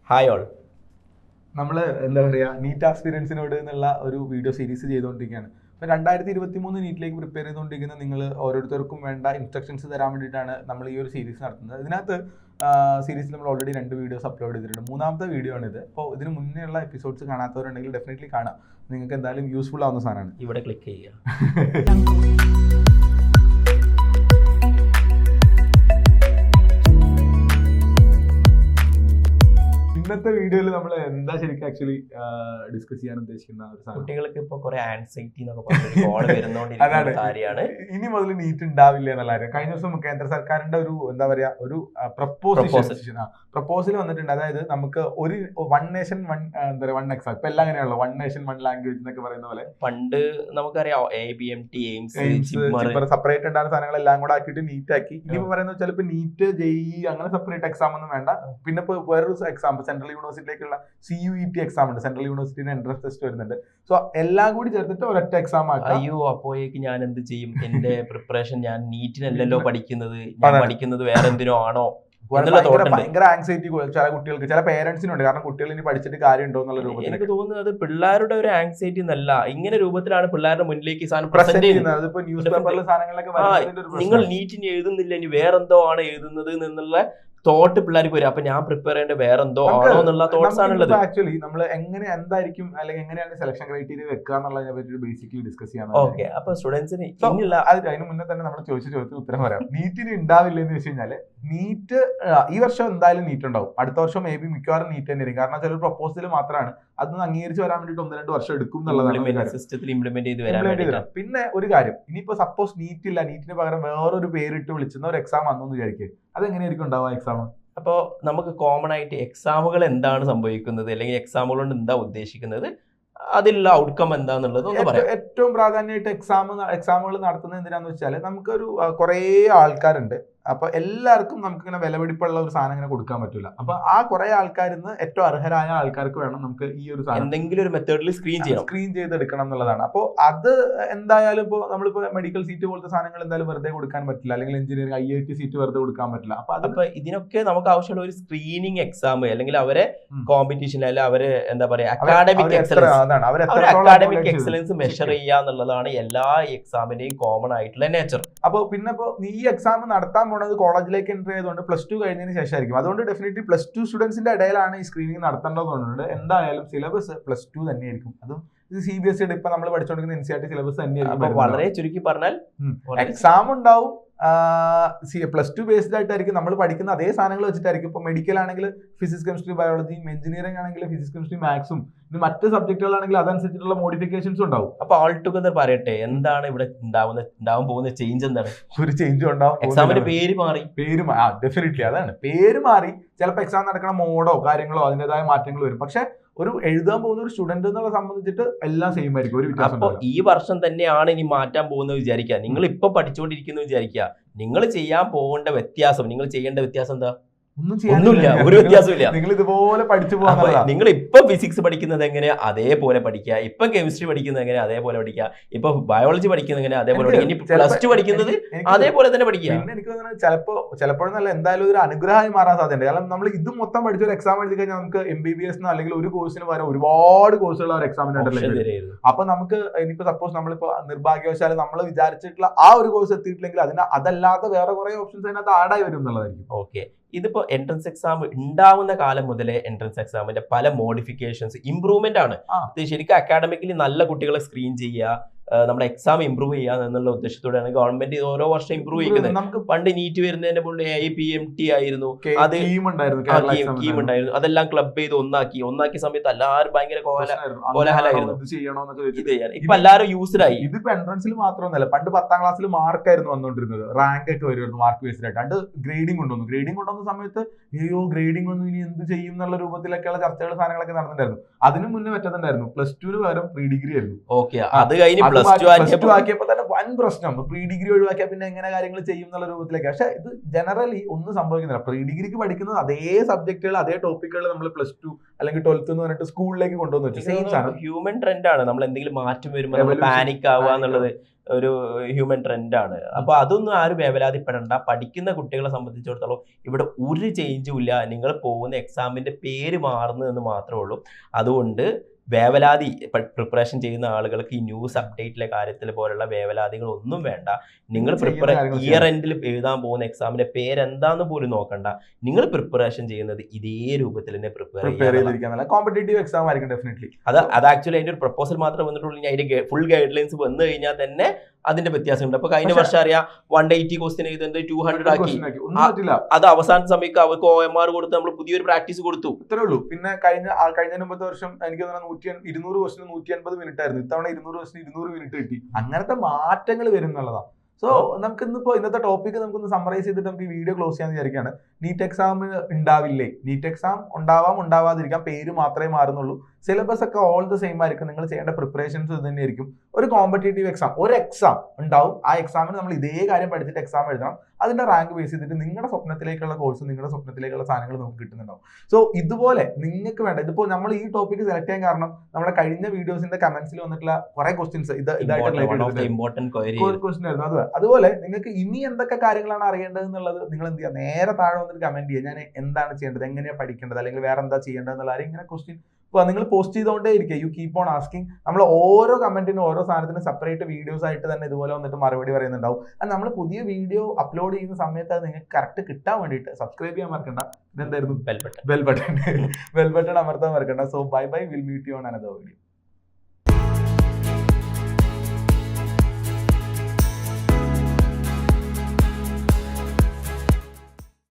Hi all. നമ്മൾ എന്താ പറയുക നീറ്റ് ആസ്പിരൻസിനോട് എന്നുള്ള ഒരു വീഡിയോ സീരീസ് ചെയ്തുകൊണ്ടിരിക്കുകയാണ്. അപ്പോൾ 2023 നീറ്റിലേക്ക് പ്രിപ്പയർ ചെയ്തുകൊണ്ടിരിക്കുന്ന നിങ്ങൾ ഓരോരുത്തർക്കും വേണ്ട ഇൻസ്ട്രക്ഷൻസ് തരാൻ വേണ്ടിയിട്ടാണ് നമ്മൾ ഈ ഒരു സീരീസ് നടത്തുന്നത്. ഇതിനകത്ത് സീരീസിൽ നമ്മൾ ഓൾറെഡി 2 വീഡിയോസ് അപ്ലോഡ് ചെയ്തിട്ടുണ്ട്. 3ാമത്തെ വീഡിയോ ആണിത്. അപ്പോൾ ഇതിന് മുന്നേ ഉള്ള എപ്പിസോഡ്സ് കാണാത്തവരുണ്ടെങ്കിൽ ഡെഫിനറ്റ്ലി കാണാം. നിങ്ങൾക്ക് എന്തായാലും യൂസ്ഫുൾ ആവുന്ന സാധനമാണ്. ഇവിടെ ക്ലിക്ക് ചെയ്യുക. ഇന്നത്തെ വീഡിയോയിൽ നമ്മൾ എന്താ ശരിക്കും ആക്ച്വലി ഡിസ്കസ് ചെയ്യാൻ ഉദ്ദേശിക്കുന്ന ഒരു സാധനം, കുട്ടികൾക്ക് ഇപ്പൊ കുറെ ആൻസൈറ്റി എന്നൊക്കെ പറഞ്ഞ കാര്യമാണ്. ഇനി മുതൽ നീറ്റ് ഉണ്ടാവില്ല എന്നുള്ള കാര്യം. കഴിഞ്ഞ ദിവസം കേന്ദ്ര സർക്കാരിന്റെ ഒരു എന്താ പറയാ ഒരു പ്രപ്പോസൽ വന്നിട്ടുണ്ട്. അതായത് നമുക്ക് ഒരു വൺ നേഷൻ എന്താ പറയുക വൺ എക്സാം. ഇപ്പൊ എല്ലാം അങ്ങനെയാണല്ലോ, വൺ നേഷൻ വൺ ലാംഗ്വേജ് എന്നൊക്കെ പറയുന്ന പോലെ. പണ്ട് നമുക്കറിയാം സെപ്പറേറ്റ് ഉണ്ടാകുന്ന സാധനങ്ങളെല്ലാം കൂടെ ആക്കിയിട്ട് നീറ്റ് ആക്കി. ഇനിയിപ്പോ പറയുന്നത് വെച്ചാൽ ഇപ്പൊ നീറ്റ് JEE അങ്ങനെ സെപ്പറേറ്റ് എക്സാം ഒന്നും വേണ്ട. പിന്നെ ഇപ്പൊ വേറൊരു എക്സാം സെൻട്രൽ യൂണിവേഴ്സിറ്റിയിലേക്കുള്ള CUET എക്സാം ഉണ്ട്. സെൻട്രൽ യൂണിവേഴ്സിറ്റിയുടെ എൻട്രൻസ് ടെസ്റ്റ് വരുന്നുണ്ട്. സോ എല്ലാം കൂടി ചേർത്തിട്ട് ഒരൊറ്റ എക്സാം ആക്കാം. അയ്യോ, അപ്പോഴേക്ക് ഞാൻ എന്ത് ചെയ്യും? എന്റെ പ്രിപ്പറേഷൻ ഞാൻ നീറ്റിനല്ലല്ലോ പഠിക്കുന്നത്, ഞാൻ പഠിക്കുന്നത് വേറെ എന്തിനോ ആണോ? ഭയങ്കര ആങ്സൈറ്റി ചില കുട്ടികൾക്ക്, ചില പേരൻസിനുണ്ട്. കാരണം കുട്ടികൾ ഇനി പഠിച്ചിട്ട് കാര്യമുണ്ടോ എന്നുള്ള രൂപത്തിൽ. എനിക്ക് തോന്നുന്നത് പിള്ളേരുടെ ഒരു ആങ്സൈറ്റി എന്നല്ല, ഇങ്ങനെ രൂപത്തിലാണ് പിള്ളേരുടെ മുന്നിലേക്ക് സാധനം പ്രസന്റ് ചെയ്യുന്നത്. ഇപ്പൊ ന്യൂസ് പേപ്പറിലെ സാധനങ്ങളൊക്കെ നിങ്ങൾ നീറ്റിന് എഴുതുന്നില്ല, ഇനി വേറെന്തോ ആണ് എഴുതുന്നത് എന്നുള്ള തോട്ട് പിള്ളേർക്ക് വരും. അപ്പൊ ഞാൻ പ്രിപ്പയർ ചെയ്യേണ്ട വേറെ എന്തോ ആണോ എന്നുള്ള തോട്ട്സ് ആണുള്ളത്. ആക്ച്വലി നമ്മൾ എങ്ങനെ എന്തായിരിക്കും അല്ലെങ്കിൽ എങ്ങനെയാണ് സെലക്ഷൻ ക്രൈറ്റീരിയ വെക്കുക എന്നുള്ളതിനെ പറ്റി ബേസിക്കലി ഡിസ്കസ് ചെയ്യാൻ. ഓക്കെ, അപ്പൊ സ്റ്റുഡൻസിന് അതിന് മുന്നേ തന്നെ നമ്മൾ ചോദിച്ച ഉത്തരം പറയാം. നീറ്റിന് ഉണ്ടാവില്ല എന്ന് വെച്ച് കഴിഞ്ഞാല് നീറ്റ് ഈ വർഷം എന്തായാലും നീറ്റ് ഉണ്ടാവും. അടുത്ത വർഷം മേ ബി മിക്കവാറും നീറ്റ് തന്നെ ആയിരിക്കും. കാരണം ചില പ്രപ്പോസൽ മാത്രമാണ് അതൊന്ന് അംഗീകരിച്ച് വരാൻ വേണ്ടിട്ട് 1-2 വർഷം എടുക്കും എന്നുള്ളതാണ് സിസ്റ്റത്തിൽ ഇംപ്ലിമെന്റ് ചെയ്ത് വരാൻ. പിന്നെ ഒരു കാര്യം, ഇനിയിപ്പോ സപ്പോസ് നീറ്റ് ഇല്ല, നീറ്റിന് പകരം വേറൊരു പേരിട്ട് വിളിച്ചുന്ന ഒരു എക്സാം വന്നു എന്ന് വിചാരിക്കുക, അതെങ്ങനെയായിരിക്കും ഉണ്ടാവുക എക്സാം? അപ്പോൾ നമുക്ക് കോമൺ ആയിട്ട് എക്സാമുകൾ എന്താണ് സംഭവിക്കുന്നത്, അല്ലെങ്കിൽ എക്സാമുകൾ കൊണ്ട് എന്താ ഉദ്ദേശിക്കുന്നത്, അതിലുള്ള ഔട്ട്കം എന്താന്നുള്ളത് ഒന്ന് പറയാം. ഏറ്റവും പ്രാധാന്യമായിട്ട് എക്സാമുകൾ നടത്തുന്നത് എന്തിനാന്ന് വെച്ചാൽ നമുക്കൊരു കുറേ ആൾക്കാരുണ്ട്. അപ്പൊ എല്ലാവർക്കും നമുക്കിങ്ങനെ വിലപിടിപ്പുള്ള ഒരു സാധനം ഇങ്ങനെ കൊടുക്കാൻ പറ്റില്ല. അപ്പൊ ആ കുറെ ആൾക്കാരിൽ നിന്ന് ഏറ്റവും അർഹരായ ആൾക്കാർക്ക് വേണം നമുക്ക് ഈ ഒരു സാധനം എന്തെങ്കിലും ഒരു മെത്തേഡിൽ സ്ക്രീൻ ചെയ്തെടുക്കണം എന്നുള്ളതാണ്. അപ്പോൾ അത് എന്തായാലും ഇപ്പോൾ നമ്മളിപ്പോ മെഡിക്കൽ സീറ്റ് പോലത്തെ സാധനങ്ങൾ എന്തായാലും വെറുതെ കൊടുക്കാൻ പറ്റില്ല, അല്ലെങ്കിൽ എഞ്ചിനീയറിംഗ് IIT സീറ്റ് വെറുതെ കൊടുക്കാൻ പറ്റില്ല. അപ്പൊ ഇതിനൊക്കെ നമുക്ക് ആവശ്യമുള്ള ഒരു സ്ക്രീനിങ് എക്സാം, അല്ലെങ്കിൽ അവരെ കോമ്പറ്റീഷൻ, അല്ലെങ്കിൽ അവര് എന്താ പറയാ അക്കാഡമിക് എക്സലൻസ് മെഷർ ചെയ്യുക എന്നുള്ളതാണ് എല്ലാ എക്സാമിന്റെയും കോമൺ ആയിട്ടുള്ള നേച്ചർ. അപ്പോൾ പിന്നെ ഇപ്പോൾ ഈ എക്സാം നടത്താൻ കോളേജിലേക്ക് എൻട്രി ചെയ്തുകൊണ്ട് +2 കഴിഞ്ഞതിന് ശേഷമായിരിക്കും. അതുകൊണ്ട് ഡെഫിനറ്റ്ലി +2 സ്റ്റുഡൻസിന്റെ ഇടയിലാണ് ഈ സ്ക്രീനിങ് നടത്തേണ്ടതുകൊണ്ട് എന്തായാലും സിലബസ് +2 തന്നെയായിരിക്കും. അതും CBSE ഇപ്പൊ നമ്മൾ പഠിച്ചുകൊണ്ടിരിക്കുന്ന NCERT സിലബസ് തന്നെയായിരിക്കും. വളരെ ചുരുക്കി പറഞ്ഞാൽ എക്സാം ഉണ്ടാവും, +2 ബേസ്ഡ് ആയിട്ടായിരിക്കും നമ്മൾ പഠിക്കുന്ന അതേ സാധനങ്ങൾ വെച്ചിട്ടായിരിക്കും. ഇപ്പൊ മെഡിക്കൽ ആണെങ്കിൽ ഫിസിക്സ് കെമിസ്ട്രി ബയോളജിയും, എഞ്ചിനീയറിംഗ് ആണെങ്കിൽ ഫിസിക്സ് കെമിസ്ട്രി മാത്സും, ഇനി മറ്റ് സബ്ജക്റ്റുകളാണെങ്കിൽ അതനുസരിച്ചിട്ടുള്ള മോഡിഫിക്കേഷൻസ് ഉണ്ടാവും. അപ്പൊ ഓൾ ടുഗദർ പറയട്ടെ, എന്താണ് ഇവിടെ ഉണ്ടാവാൻ പോകുന്ന ചേഞ്ച്? എന്താണ്? ഒരു ചേഞ്ചും ഉണ്ടാവും. എക്സാമിന്റെ പേര് മാറി. ഡെഫിനറ്റ്ലി അതാണ്, പേര് മാറി. ചിലപ്പോൾ എക്സാം നടക്കണ മോഡോ കാര്യങ്ങളോ അതിൻ്റെതായ മാറ്റങ്ങൾ വരും. പക്ഷെ ഒരു എഴുതാൻ പോകുന്ന ഒരു സ്റ്റുഡന്റ് എന്നുള്ള സംബന്ധിച്ചിട്ട് എല്ലാം സെയിം ആയിരിക്കും, ഒരു വ്യത്യാസം. അപ്പോൾ ഈ വർഷം തന്നെയാണ് ഇനി മാറ്റാൻ പോകുന്നത് വിചാരിക്കുക. നിങ്ങൾ ഇപ്പൊ പഠിച്ചുകൊണ്ടിരിക്കുന്നു വിചാരിക്കുക. നിങ്ങൾ ചെയ്യാൻ പോകേണ്ട വ്യത്യാസം, നിങ്ങൾ ചെയ്യേണ്ട വ്യത്യാസം എന്താ? ഒന്നുമില്ല, ഒരു വ്യത്യാസമില്ല. നിങ്ങൾ ഇതുപോലെ പഠിച്ചു പോകാൻ. നിങ്ങൾ ഇപ്പൊ ഫിസിക്സ് പഠിക്കുന്നത് എങ്ങനെ അതേപോലെ പഠിക്കുക, ഇപ്പൊ കെമിസ്ട്രി പഠിക്കുന്നത് എങ്ങനെ അതേപോലെ പഠിക്കുക, ഇപ്പൊ ബയോളജി പഠിക്കുന്നത് എങ്ങനെ അതേപോലെ പഠിക്കുക, ഇനി +2 പഠിക്കുന്നത് അതേപോലെ തന്നെ പഠിക്കുക. പിന്നെ എനിക്ക് തോന്നുന്നത് ചിലപ്പോഴൊന്നല്ല എന്തായാലും ഒരു അനുഗ്രഹമായി മാറാൻ സാധ്യതയുണ്ട്. കാരണം നമ്മൾ ഇത് മൊത്തം പഠിച്ച ഒരു എക്സാം എഴുതി കഴിഞ്ഞാൽ നമുക്ക് MBBS അല്ലെങ്കിൽ ഒരു കോഴ്സിന് പകരം ഒരുപാട് കോഴ്സുകൾ ആ ഒരു എക്സാമിന്. അപ്പൊ നമുക്ക് ഇനിയിപ്പോ സപ്പോസ് നമ്മളിപ്പോ നിർഭാഗ്യവശാലും നമ്മൾ വിചാരിച്ചിട്ടുള്ള ആ ഒരു കോഴ്സ് എത്തിയിട്ടില്ലെങ്കിൽ അതല്ലാതെ വേറെ കുറെ ഓപ്ഷൻസ് അതിനകത്ത് ആഡായി വരും എന്നുള്ളതായിരിക്കും. ഓക്കെ, ഇതിപ്പോ എൻട്രൻസ് എക്സാം ഉണ്ടാവുന്ന കാലം മുതലേ എൻട്രൻസ് എക്സാമിന്റെ പല മോഡിഫിക്കേഷൻസ്, ഇംപ്രൂവ്മെന്റ് ആണ്. ഇത് ശരിക്കും അക്കാഡമിക്കലി നല്ല കുട്ടികളെ സ്ക്രീൻ ചെയ്യുക, നമ്മുടെ എക്സാം ഇംപ്രൂവ് ചെയ്യുക എന്നുള്ള ഉദ്ദേശത്തോടെയാണ് ഗവൺമെന്റ് ഓരോ വർഷം ഇംപ്രൂവ് ചെയ്യുന്നത്. നമുക്ക് പണ്ട് നീറ്റ് വരുന്നതിന്റെ മുന്നേ AIPMT ആയിരുന്നു, അത് കീം ഉണ്ടായിരുന്നു. അതെല്ലാം ക്ലബ് ചെയ്ത് ഒന്നാക്കിയ സമയത്ത് എല്ലാവരും ഭയങ്കര കോലാഹലമായിരുന്നു. ഇപ്പൊ എല്ലാവരും യൂസ്ഡായി. ഇതിപ്പോ എൻട്രൻസിൽ മാത്രമൊന്നുമല്ല, പണ്ട് 10ാം ക്ലാസ്സിൽ മാർക്കായിരുന്നു വന്നോണ്ടിരുന്നത്, റാങ്ക് ഒക്കെ വരുമായിരുന്നു മാർക്ക് ബേസ്ഡ് ആയിട്ട്. അത് ഗ്രേഡിംഗ് കൊണ്ടുവന്ന സമയത്ത് ഗ്രേഡിംഗ് ഒന്നും ഇനി എന്ത് ചെയ്യും എന്നുള്ള രൂപത്തിലൊക്കെയുള്ള ചർച്ചകൾ സാധനങ്ങളൊക്കെ നടന്നിട്ടുണ്ടായിരുന്നു. അതിനു മുന്നേ പറ്റുന്നുണ്ടായിരുന്നു +2 പകരം പ്രീ ഡിഗ്രി ആയിരുന്നു. ഓക്കെ, അത് കഴിഞ്ഞ് +2 ആക്കിയപ്പോ തന്നെ വൻ പ്രശ്നം. പ്രീ ഡിഗ്രി ഒഴിവാക്കിയാൽ പിന്നെ എങ്ങനെ കാര്യങ്ങൾ ചെയ്യും എന്നുള്ള രൂപത്തിലേക്ക്. പക്ഷെ ഇത് ജനറലി ഒന്നും സംഭവിക്കുന്നില്ല. പ്രീ ഡിഗ്രിക്ക് പഠിക്കുന്നത് അതേ സബ്ജക്റ്റുകൾ, അതേ ടോപ്പിക്കുകൾ നമ്മൾ +2 അല്ലെങ്കിൽ 12th എന്ന് പറഞ്ഞിട്ട് സ്കൂളിലേക്ക് കൊണ്ടുവന്ന് വെച്ചു. ഹ്യൂമൻ ട്രെൻഡ് ആണ്. നമ്മൾ എന്തെങ്കിലും മാറ്റം വരുമ്പോൾ പാനിക് ആവുക എന്നുള്ളത്. ഒരു ഹ്യൂമൻ ട്രെൻഡാണ്. അപ്പൊ അതൊന്നും ആരും വേവലാതിപ്പെടണ്ട. പഠിക്കുന്ന കുട്ടികളെ സംബന്ധിച്ചിടത്തോളം ഇവിടെ ഒരു ചേഞ്ചും ഇല്ല. നിങ്ങൾ പോകുന്ന എക്സാമിന്റെ പേര് മാറുന്നു എന്ന് മാത്രമേ ഉള്ളൂ. അതുകൊണ്ട് വേവലാതി പ്രിപ്പറേഷൻ ചെയ്യുന്ന ആളുകൾക്ക് ഈ ന്യൂസ് അപ്ഡേറ്റിലെ കാര്യത്തിൽ പോലുള്ള വേവലാതികൾ ഒന്നും വേണ്ട. നിങ്ങൾ ഇയർ എൻഡിൽ എഴുതാൻ പോകുന്ന എക്സാമിന്റെ പേരെന്താന്ന് പോലും നോക്കണ്ട. നിങ്ങൾ പ്രിപ്പറേഷൻ ചെയ്യുന്നത് ഇതേ രൂപത്തിൽ തന്നെ പ്രിപ്പയർ ചെയ്തിരിക്കുക. കോമ്പറ്റേറ്റീവ് എക്സാം ആയിരിക്കും ഡെഫിനറ്റ്ലി. അത് ആക്ച്വലി അതിന്റെ ഒരു പ്രപ്പോസൽ മാത്രമേ വന്നിട്ടുള്ളൂ. അതിന്റെ ഫുൾ ഗൈഡ് ലൈൻസ് വന്നു കഴിഞ്ഞാൽ തന്നെ അതിന്റെ വ്യത്യാസമുണ്ട്. അപ്പൊ കഴിഞ്ഞ വർഷം അറിയാം 180 ക്വസ്റ്റ്യൻ എഴുതുന്നത് 200 ആക്കി. അത് അവസാന സമയത്ത് അവർക്ക് OMR കൊടുത്ത് നമ്മൾ പുതിയൊരു പ്രാക്ടീസ് കൊടുത്തു. ഇത്രേ ഉള്ളൂ. പിന്നെ കഴിഞ്ഞ മുമ്പത്തെ വർഷം എനിക്ക് 200 ക്വസ്റ്റിന് 150 മിനിറ്റ് ആയിരുന്നു. ഇത്തവണ 200 ക്വസ്റ്റിന് 200 മിനിറ്റ് കിട്ടി. അങ്ങനത്തെ മാറ്റങ്ങൾ വരും എന്നുള്ളതാണ്. സോ നമുക്ക് ഇന്നത്തെ ടോപ്പിക്ക് നമുക്കൊന്ന് സമ്മറൈസ് ചെയ്തിട്ട് നമുക്ക് ഈ വീഡിയോ ക്ലോസ് ചെയ്യാൻ വിചാരിക്കുകയാണ്. നീറ്റ് എക്സാം ഉണ്ടാവില്ലേ? നീറ്റ് എക്സാം ഉണ്ടാവാതിരിക്കാം, പേര് മാത്രമേ മാറുന്നുള്ളൂ. സിലബസ് ഒക്കെ ഓൾ ദ സെയിം ആയിരിക്കും. നിങ്ങൾ ചെയ്യേണ്ട പ്രിപ്പറേഷൻസ് ഇത് തന്നെയായിരിക്കും. ഒരു കോമ്പറ്റേറ്റീവ് എക്സാം, ഒരു എക്സാം ഉണ്ടാവും. ആ എക്സാമിന് നമ്മൾ ഇതേ കാര്യം പഠിച്ചിട്ട് എക്സാം എഴുതണം. അതിന്റെ റാങ്ക് ബേസ് ചെയ്തിട്ട് നിങ്ങളുടെ സ്വപ്നത്തിലേക്കുള്ള കോഴ്സും നിങ്ങളുടെ സ്വപ്നത്തിലേക്കുള്ള സാധനങ്ങൾ നമുക്ക് കിട്ടുന്നുണ്ടാവും. സോ ഇതുപോലെ നിങ്ങൾക്ക് വേണ്ട, ഇതിപ്പോൾ നമ്മൾ ഈ ടോപ്പിക്ക് സെലക്ട് ചെയ്യാൻ കാരണം നമ്മുടെ കഴിഞ്ഞ വീഡിയോസിന്റെ കമന്റ്സിൽ വന്നിട്ടുള്ള കുറെ ക്വസ്റ്റ്യൻസ് ക്വസ്റ്റ്യൻ ആയിരുന്നു. അതുപോലെ നിങ്ങൾക്ക് ഇനി എന്തൊക്കെ കാര്യങ്ങളാണ് അറിയേണ്ടത് എന്നുള്ളത് നിങ്ങൾ എന്ത് ചെയ്യുക, നേരെ താഴെ വന്നിട്ട് കമന്റ് ചെയ്യുക. ഞാൻ എന്താണ് ചെയ്യേണ്ടത്, എങ്ങനെയാണ് പഠിക്കേണ്ടത്, അല്ലെങ്കിൽ വേറെ എന്താ ചെയ്യേണ്ടത് എന്നുള്ള ഇങ്ങനെ ക്വസ്റ്റ്യൻ നിങ്ങൾ പോസ്റ്റ് ചെയ്തുകൊണ്ടേ ഇരിക്കുക. You keep on asking. നമ്മൾ ഓരോ കമന്റിനും ഓരോ സാധനത്തിനും സെപ്പറേറ്റ് വീഡിയോസ് ആയിട്ട് തന്നെ ഇതുപോലെ വന്നിട്ട് മറുപടി പറയുന്നുണ്ടാവും. അത് നമ്മൾ പുതിയ വീഡിയോ അപ്ലോഡ് ചെയ്യുന്ന സമയത്ത് അത് നിങ്ങൾക്ക് കറക്റ്റ് കിട്ടാൻ വേണ്ടിയിട്ട് സബ്സ്ക്രൈബ് ചെയ്യാൻ മറക്കണ്ട. ഇതെന്തായിരുന്നു? ബെൽ ബട്ടൺ അമർത്താൻ മറക്കണ്ട. So bye bye, will meet you on another video.